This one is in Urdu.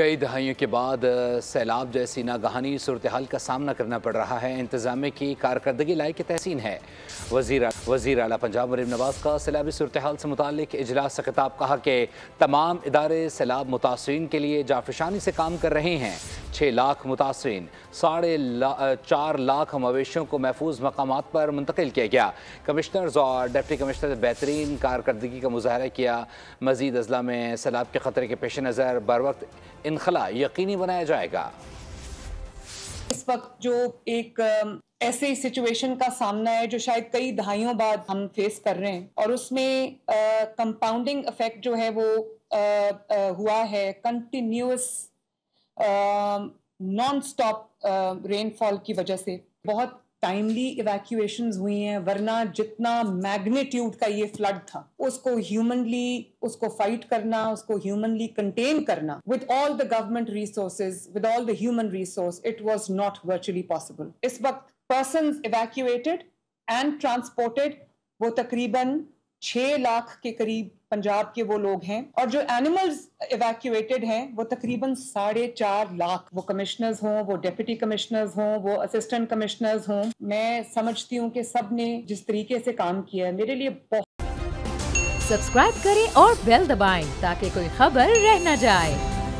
کئی دہائیوں کے بعد سیلاب جیسی ناگہانی صورتحال کا سامنا کرنا پڑ رہا ہے۔ انتظامیہ کی کارکردگی لائق تحسین ہے۔ وزیر اعلیٰ پنجاب مریم نواز کا سیلابی صورتحال سے متعلق اجلاس سے خطاب، کہا کہ تمام ادارے سیلاب متاثرین کے لیے جانفشانی سے کام کر رہے ہیں۔ 6 لاکھ متاثرین، 4.5 لاکھ مویشیوں کو محفوظ مقامات پر منتقل کیا گیا۔ کمشنرز اور ڈپٹی کمشنر نے بہترین کارکردگی کا مظاہرہ کیا۔ مزید اضلاع میں سیلاب کے خطرے کے پیش نظر بروقت انخلا یقینی بنایا جائے گا۔ اس وقت جو ایک ایسے سچویشن کا سامنا ہے جو شاید کئی دہائیوں بعد ہم فیس کر رہے ہیں، اور اس میں کمپاؤنڈنگ افیکٹ جو ہے وہ ہوا ہے کنٹینیوس نان سٹاپ رین فال کی وجہ سے۔ بہت ٹائملی ایویکویشنز ہوئی ہیں، ورنہ جتنا میگنیٹیوڈ کا یہ فلڈ تھا اس کو فائٹ کرنا، اس کو ہیومنلی کنٹین کرنا with all the government resources, with all the human resource, it was not virtually possible۔ اس وقت persons evacuated and transported وہ تقریباً 6 لاکھ کے قریب پنجاب کے وہ لوگ ہیں، اور جو اینیملز ایویکویٹڈ ہیں وہ تقریباً 4.5 لاکھ، وہ کمشنرز ہوں، وہ ڈیپٹی کمشنرز ہوں، وہ اسسٹنٹ کمشنرز ہوں۔ میں سمجھتی ہوں کہ سب نے جس طریقے سے کام کیا ہے میرے لیے بہت۔ سبسکرائب کریں اور بیل دبائیں تاکہ کوئی خبر رہ نہ جائے۔